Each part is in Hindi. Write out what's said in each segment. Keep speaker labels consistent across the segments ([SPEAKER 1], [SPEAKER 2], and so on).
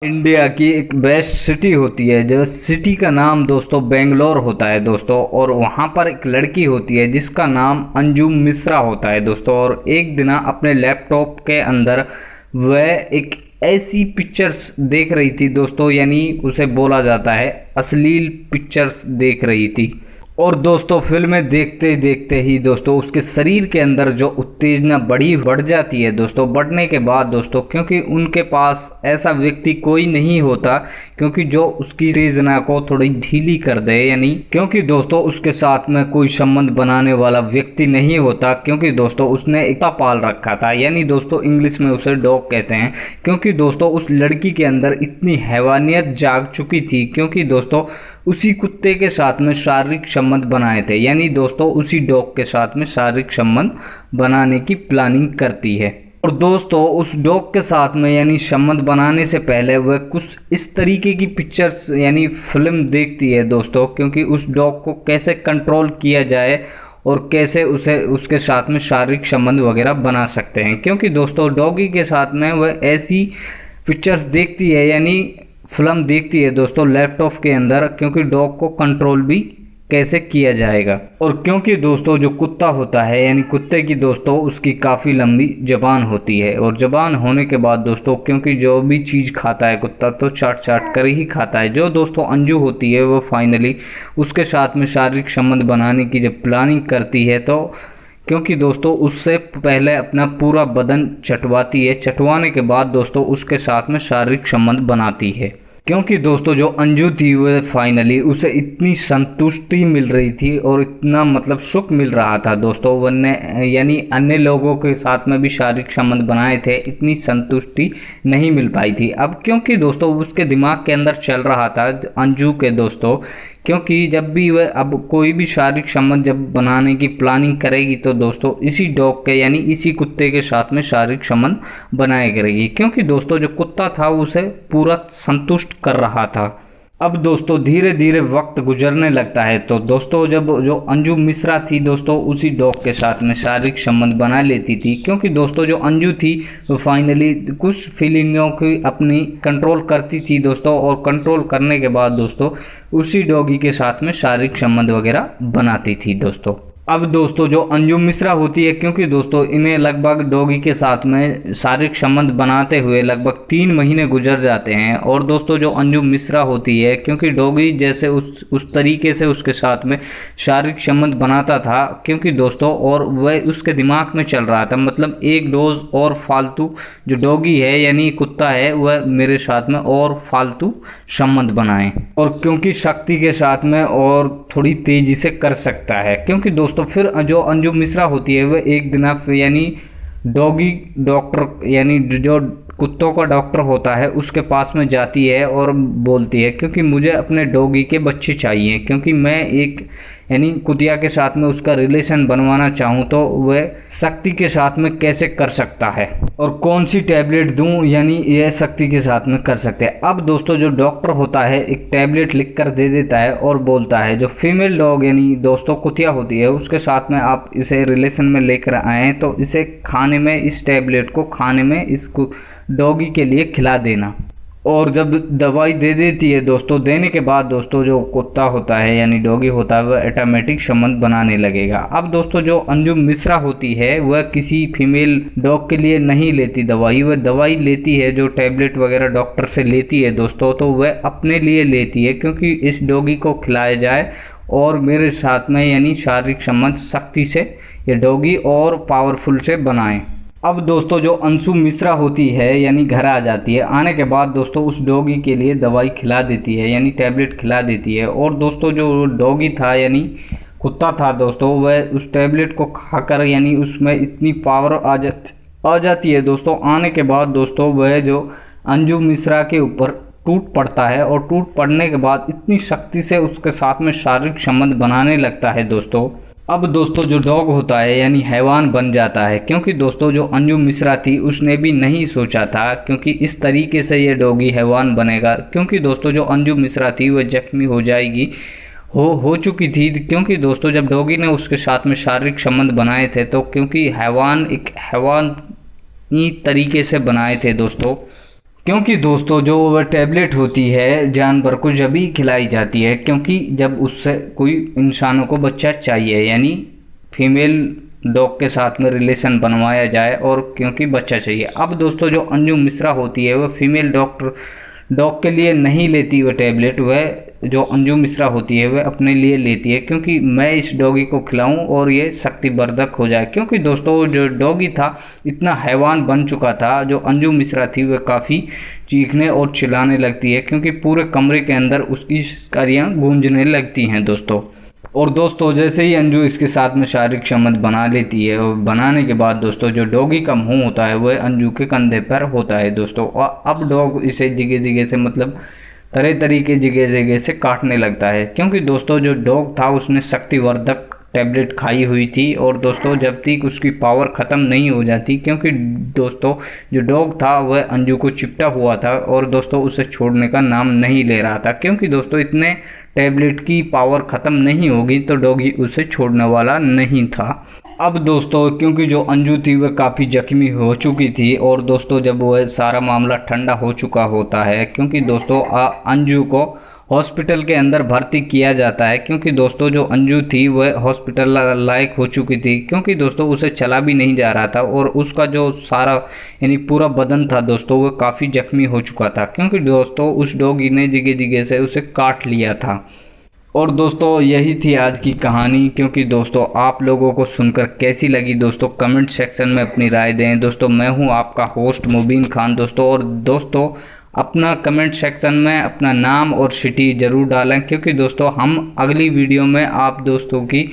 [SPEAKER 1] इंडिया की एक बेस्ट सिटी होती है, जो सिटी का नाम दोस्तों बेंगलोर होता है दोस्तों। और वहाँ पर एक लड़की होती है जिसका नाम अंजुम मिश्रा होता है दोस्तों। और एक दिन अपने लैपटॉप के अंदर वह एक ऐसी पिक्चर्स देख रही थी दोस्तों, यानी उसे बोला जाता है अश्लील पिक्चर्स देख रही थी। और दोस्तों फिल्में देखते देखते ही दोस्तों उसके शरीर के अंदर जो उत्तेजना बढ़ जाती है दोस्तों। बढ़ने के बाद दोस्तों, क्योंकि उनके पास ऐसा व्यक्ति कोई नहीं होता क्योंकि जो उसकी उत्तेजना को थोड़ी ढीली कर दे, यानी क्योंकि दोस्तों उसके साथ में कोई संबंध बनाने वाला व्यक्ति नहीं होता, क्योंकि दोस्तों उसने एक कुत्ता पाल रखा था, यानी दोस्तों इंग्लिश में उसे डॉग कहते हैं। क्योंकि दोस्तों उस लड़की के अंदर इतनी हैवानियत जाग चुकी थी, क्योंकि दोस्तों उसी कुत्ते के साथ में शारीरिक संबंध बनाए थे, यानी दोस्तों उसी डॉग के साथ में शारीरिक संबंध बनाने की प्लानिंग करती है। और दोस्तों उस डॉग के साथ में यानी संबंध बनाने से पहले वह कुछ इस तरीके की पिक्चर्स यानी फिल्म देखती है दोस्तों, क्योंकि उस डॉग को कैसे कंट्रोल किया जाए और कैसे उसे उसके साथ में शारीरिक संबंध वगैरह बना सकते हैं। क्योंकि दोस्तों डॉगी के साथ में वह ऐसी पिक्चर्स देखती है, यानी फिल्म देखती है दोस्तों लैपटॉप के अंदर, क्योंकि डॉग को कंट्रोल भी कैसे किया जाएगा। और क्योंकि दोस्तों जो कुत्ता होता है यानी कुत्ते की दोस्तों उसकी काफ़ी लंबी ज़बान होती है। और ज़बान होने के बाद दोस्तों, क्योंकि जो भी चीज़ खाता है कुत्ता तो चाट चाट कर ही खाता है। जो दोस्तों अंजू होती है वो फाइनली उसके साथ में शारीरिक संबंध बनाने की जब प्लानिंग करती है, तो क्योंकि दोस्तों उससे पहले अपना पूरा बदन चटवाती है, चटवाने के बाद दोस्तों उसके साथ में शारीरिक संबंध बनाती है। क्योंकि दोस्तों जो अंजू थी वह फाइनली उसे इतनी संतुष्टि मिल रही थी और इतना मतलब सुख मिल रहा था दोस्तों, वरने यानी अन्य लोगों के साथ में भी शारीरिक संबंध बनाए थे, इतनी संतुष्टि नहीं मिल पाई थी। अब क्योंकि दोस्तों उसके दिमाग के अंदर चल रहा था अंजू के दोस्तों, क्योंकि जब भी वह अब कोई भी शारीरिक संबंध जब बनाने की प्लानिंग करेगी तो दोस्तों इसी डॉग के यानी इसी कुत्ते के साथ में शारीरिक संबंध बनाया करेगी। क्योंकि दोस्तों जो कुत्ता था उसे पूरा संतुष्ट कर रहा था। अब दोस्तों धीरे धीरे वक्त गुजरने लगता है, तो दोस्तों जब जो अंजू मिश्रा थी दोस्तों उसी डॉग के साथ में शारीरिक संबंध बना लेती थी। क्योंकि दोस्तों जो अंजू थी वो फाइनली कुछ फीलिंगों की अपनी कंट्रोल करती थी दोस्तों, और कंट्रोल करने के बाद दोस्तों उसी डॉगी के साथ में शारीरिक संबंध वगैरह बनाती थी दोस्तों। अब दोस्तों जो अंजुम मिश्रा होती है, क्योंकि दोस्तों इन्हें लगभग डॉगी के साथ में शारीरिक संबंध बनाते हुए लगभग 3 महीने गुजर जाते हैं। और दोस्तों जो अंजुम मिश्रा होती है, क्योंकि डॉगी जैसे उस तरीके से उसके साथ में शारीरिक संबंध बनाता था, क्योंकि दोस्तों और वह उसके दिमाग में चल रहा था मतलब एक डोज और फालतू जो डॉगी है यानी कुत्ता है वह मेरे साथ में और फालतू संबंध बनाए, और क्योंकि शक्ति के साथ में और थोड़ी तेजी से कर सकता है। क्योंकि दोस्तों फिर जो अंजुम मिश्रा होती है वह एक दिन यानी डॉगी डॉक्टर यानी जो कुत्तों का डॉक्टर होता है उसके पास में जाती है और बोलती है, क्योंकि मुझे अपने डॉगी के बच्चे चाहिए, क्योंकि मैं एक यानी कुतिया के साथ में उसका रिलेशन बनवाना चाहूँ तो वह शक्ति के साथ में कैसे कर सकता है और कौन सी टैबलेट दूं यानी यह शक्ति के साथ में कर सकते हैं। अब दोस्तों जो डॉक्टर होता है एक टैबलेट लिख कर दे देता है और बोलता है जो फीमेल डॉग यानी दोस्तों कुतिया होती है उसके साथ में आप इसे रिलेशन में लेकर आएँ तो इसे खाने में इस टैबलेट को खाने में इसको डॉगी के लिए खिला देना। और जब दवाई दे देती है दोस्तों, देने के बाद दोस्तों जो कुत्ता होता है यानी डॉगी होता है वह ऑटोमेटिक संबंध बनाने लगेगा। अब दोस्तों जो अंजुम मिश्रा होती है वह किसी फीमेल डॉग के लिए नहीं लेती दवाई, वह दवाई लेती है जो टैबलेट वगैरह डॉक्टर से लेती है दोस्तों, तो वह अपने लिए लेती है क्योंकि इस डॉगी को खिलाया जाए और मेरे साथ में यानी शारीरिक संबंध शक्ति से ये डॉगी और पावरफुल से बनाएं। अब दोस्तों जो अंशु मिश्रा होती है यानी घर आ जाती है, आने के बाद दोस्तों उस डॉगी के लिए दवाई खिला देती है यानी टैबलेट खिला देती है। और दोस्तों जो डॉगी था यानी कुत्ता था दोस्तों वह उस टैबलेट को खाकर यानी उसमें इतनी पावर आ जाती है दोस्तों। आने के बाद दोस्तों वह जो अंजू मिश्रा के ऊपर टूट पड़ता है और टूट पड़ने के बाद इतनी शक्ति से उसके साथ में शारीरिक संबंध बनाने लगता है दोस्तों। अब दोस्तों जो डॉग होता है यानी हैवान बन जाता है, क्योंकि दोस्तों जो अंजुम मिश्रा थी उसने भी नहीं सोचा था क्योंकि इस तरीके से ये डॉगी हैवान बनेगा। क्योंकि दोस्तों जो अंजुम मिश्रा थी वह जख्मी हो जाएगी हो चुकी थी, क्योंकि दोस्तों जब डॉगी ने उसके साथ में शारीरिक संबंध बनाए थे तो क्योंकि हैवान एक हैवान ही तरीके से बनाए थे दोस्तों, क्योंकि दोस्तों जो वह टैबलेट होती है जानवर को जब ही खिलाई जाती है, क्योंकि जब उससे कोई इंसानों को बच्चा चाहिए, यानी फीमेल डॉग के साथ में रिलेशन बनवाया जाए और क्योंकि बच्चा चाहिए। अब दोस्तों जो अंजुम मिश्रा होती है वह फीमेल डॉग के लिए नहीं लेती वह टैबलेट, वह जो अंजुम मिश्रा होती है वह अपने लिए लेती है, क्योंकि मैं इस डॉगी को खिलाऊं और ये शक्तिवर्धक हो जाए। क्योंकि दोस्तों जो डॉगी था इतना हैवान बन चुका था, जो अंजुम मिश्रा थी वह काफ़ी चीखने और चिल्लाने लगती है, क्योंकि पूरे कमरे के अंदर उसकी शिकारियाँ गूंजने लगती हैं दोस्तों। और दोस्तों जैसे ही अंजू इसके साथ में शारीरिक संबंध बना लेती है, और बनाने के बाद दोस्तों जो डॉगी का मुंह होता है वह अंजू के कंधे पर होता है दोस्तों। और अब डॉग इसे जगह जगह से, मतलब तरह तरीके जगह जगह से काटने लगता है, क्योंकि दोस्तों जो डॉग था उसने शक्तिवर्धक टैबलेट खाई हुई थी। और दोस्तों जब तक उसकी पावर ख़त्म नहीं हो जाती, क्योंकि दोस्तों जो डॉग था वह अंजू को चिपटा हुआ था और दोस्तों उसे छोड़ने का नाम नहीं ले रहा था, क्योंकि दोस्तों इतने टैबलेट की पावर ख़त्म नहीं होगी तो डॉगी उसे छोड़ने वाला नहीं था। अब दोस्तों क्योंकि जो अंजू थी वह काफ़ी जख्मी हो चुकी थी, और दोस्तों जब वह सारा मामला ठंडा हो चुका होता है, क्योंकि दोस्तों अंजू को हॉस्पिटल के अंदर भर्ती किया जाता है, क्योंकि दोस्तों जो अंजू थी वह हॉस्पिटल लायक हो चुकी थी, क्योंकि दोस्तों उसे चला भी नहीं जा रहा था और उसका जो सारा यानी पूरा बदन था दोस्तों वह काफ़ी जख्मी हो चुका था, क्योंकि दोस्तों उस डॉगी ने जगह जगह से उसे काट लिया था। और दोस्तों यही थी आज की कहानी, क्योंकि दोस्तों आप लोगों को सुनकर कैसी लगी दोस्तों कमेंट सेक्शन में अपनी राय दें दोस्तों। मैं हूं आपका होस्ट मुबीन खान दोस्तों, और दोस्तों अपना कमेंट सेक्शन में अपना नाम और सिटी ज़रूर डालें, क्योंकि दोस्तों हम अगली वीडियो में आप दोस्तों की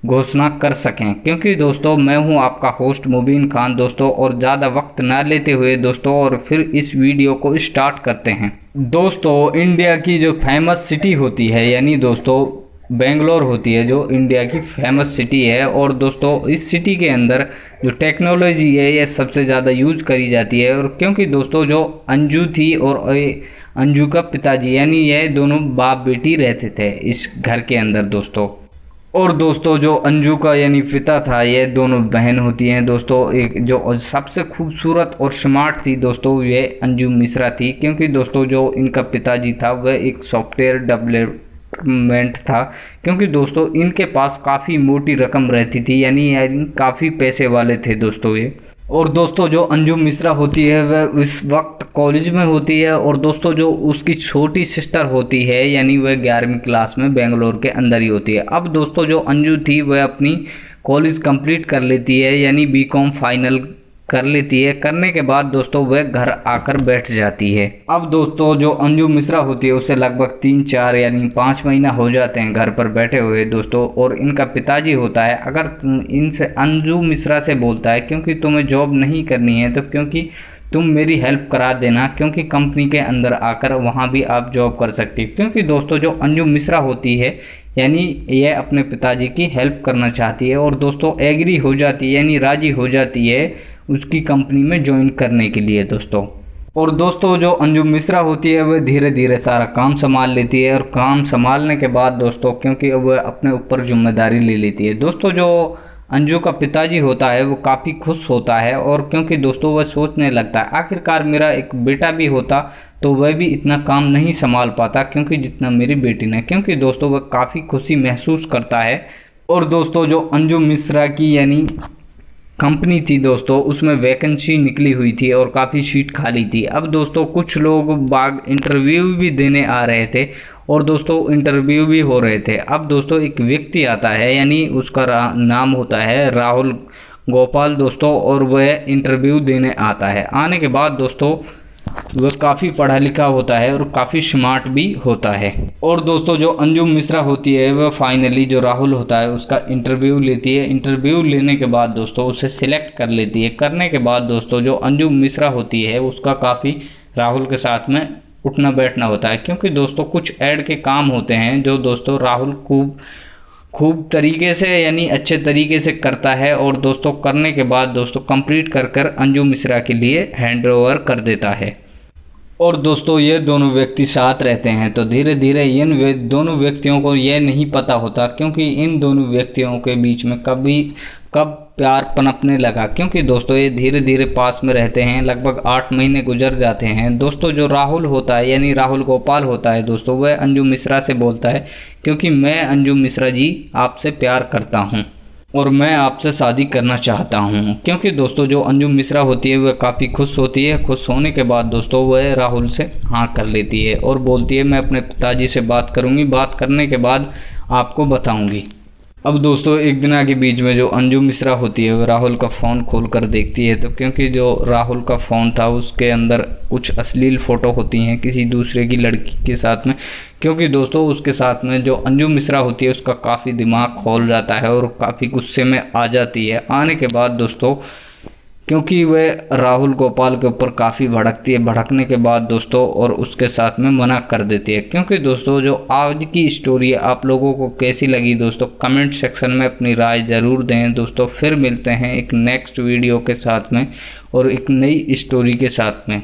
[SPEAKER 1] घोषणा कर सकें। क्योंकि दोस्तों मैं हूं आपका होस्ट मुबीन खान दोस्तों, और ज़्यादा वक्त ना लेते हुए दोस्तों और फिर इस वीडियो को स्टार्ट करते हैं। दोस्तों इंडिया की जो फेमस सिटी होती है, यानी दोस्तों बेंगलोर होती है जो इंडिया की फेमस सिटी है, और दोस्तों इस सिटी के अंदर जो टेक्नोलॉजी है ये सबसे ज़्यादा यूज करी जाती है। और क्योंकि दोस्तों जो अंजू थी और अंजू का पिताजी, यानी ये दोनों बाप बेटी रहते थे इस घर के अंदर दोस्तों। और दोस्तों जो अंजू का यानी पिता था, ये दोनों बहन होती हैं दोस्तों। एक जो सबसे खूबसूरत और स्मार्ट थी दोस्तों ये अंजू मिश्रा थी, क्योंकि दोस्तों जो इनका पिताजी था वह एक सॉफ्टवेयर डेवलपमेंट था, क्योंकि दोस्तों इनके पास काफ़ी मोटी रकम रहती थी, यानी काफ़ी पैसे वाले थे दोस्तों ये। और दोस्तों जो अंजू मिश्रा होती है वह इस वक्त कॉलेज में होती है, और दोस्तों जो उसकी छोटी सिस्टर होती है यानी वह 11वीं क्लास में बेंगलोर के अंदर ही होती है। अब दोस्तों जो अंजू थी वह अपनी कॉलेज कंप्लीट कर लेती है, यानी बीकॉम फाइनल कर लेती है। करने के बाद दोस्तों वह घर आकर बैठ जाती है। अब दोस्तों जो अंजू मिश्रा होती है उसे लगभग 3-4 यानी 5 महीना हो जाते हैं घर पर बैठे हुए दोस्तों। और इनका पिताजी होता है, अगर इनसे अंजू मिश्रा से बोलता है क्योंकि तुम्हें जॉब नहीं करनी है तो क्योंकि तुम मेरी हेल्प करा देना, क्योंकि कंपनी के अंदर आकर वहाँ भी आप जॉब कर सकती हो। क्योंकि दोस्तों जो अंजू मिश्रा होती है यानी यह अपने पिताजी की हेल्प करना चाहती है, और दोस्तों एग्री हो जाती है यानी राज़ी हो जाती है उसकी कंपनी में ज्वाइन करने के लिए दोस्तों। और दोस्तों जो अंजू मिश्रा होती है वह धीरे धीरे सारा काम संभाल लेती है, और काम संभालने के बाद दोस्तों क्योंकि वह अपने ऊपर जिम्मेदारी ले लेती है दोस्तों। जो अंजू का पिताजी होता है वो काफ़ी खुश होता है, और क्योंकि दोस्तों वह सोचने लगता है आखिरकार मेरा एक बेटा भी होता तो वह भी इतना काम नहीं संभाल पाता क्योंकि जितना मेरी बेटी ने, क्योंकि दोस्तों वह काफ़ी खुशी महसूस करता है। और दोस्तों जो अंजू मिश्रा की यानी कंपनी थी दोस्तों उसमें वैकेंसी निकली हुई थी और काफ़ी सीट खाली थी। अब दोस्तों कुछ लोग बाग इंटरव्यू भी देने आ रहे थे, और दोस्तों इंटरव्यू भी हो रहे थे। अब दोस्तों एक व्यक्ति आता है यानी उसका नाम होता है राहुल गोपाल दोस्तों, और वह इंटरव्यू देने आता है। आने के बाद दोस्तों वह काफ़ी पढ़ा लिखा होता है और काफ़ी स्मार्ट भी होता है। और दोस्तों जो अंजू मिश्रा होती है वह फाइनली जो राहुल होता है उसका इंटरव्यू लेती है। इंटरव्यू लेने के बाद दोस्तों उसे सिलेक्ट कर लेती है। करने के बाद दोस्तों जो अंजू मिश्रा होती है उसका काफ़ी राहुल के साथ में उठना बैठना होता है, क्योंकि दोस्तों कुछ ऐड के काम होते हैं जो दोस्तों राहुल खूब तरीके से यानी अच्छे तरीके से करता है, और दोस्तों करने के बाद दोस्तों कंप्लीट कर अंजू मिश्रा के लिए हैंड ओवर कर देता है। और दोस्तों ये दोनों व्यक्ति साथ रहते हैं, तो धीरे धीरे इन दोनों व्यक्तियों को यह नहीं पता होता, क्योंकि इन दोनों व्यक्तियों के बीच में कब प्यार पनपने लगा, क्योंकि दोस्तों ये धीरे धीरे पास में रहते हैं। लगभग 8 महीने गुजर जाते हैं दोस्तों। जो राहुल होता है यानी राहुल गोपाल होता है दोस्तों, वह अंजुम मिश्रा से बोलता है क्योंकि मैं अंजुम मिश्रा जी आपसे प्यार करता हूँ और मैं आपसे शादी करना चाहता हूँ। क्योंकि दोस्तों जो अंजुम मिश्रा होती है वह काफ़ी खुश होती है। खुश होने के बाद दोस्तों वह राहुल से हाँ कर लेती है और बोलती है मैं अपने पिताजी से बात करूँगी, बात करने के बाद आपको बताऊँगी। अब दोस्तों एक दिन आगे बीच में जो अंजुम मिश्रा होती है वो राहुल का फ़ोन खोल कर देखती है, तो क्योंकि जो राहुल का फ़ोन था उसके अंदर कुछ अश्लील फ़ोटो होती हैं किसी दूसरे की लड़की के साथ में। क्योंकि दोस्तों उसके साथ में जो अंजुम मिश्रा होती है उसका काफ़ी दिमाग खोल जाता है और काफ़ी गुस्से में आ जाती है। आने के बाद दोस्तों क्योंकि वह राहुल गोपाल के ऊपर काफ़ी भड़कती है, भड़कने के बाद दोस्तों और उसके साथ में मना कर देती है। क्योंकि दोस्तों जो आज की स्टोरी है आप लोगों को कैसी लगी दोस्तों, कमेंट सेक्शन में अपनी राय ज़रूर दें दोस्तों। फिर मिलते हैं एक नेक्स्ट वीडियो के साथ में और एक नई स्टोरी के साथ में।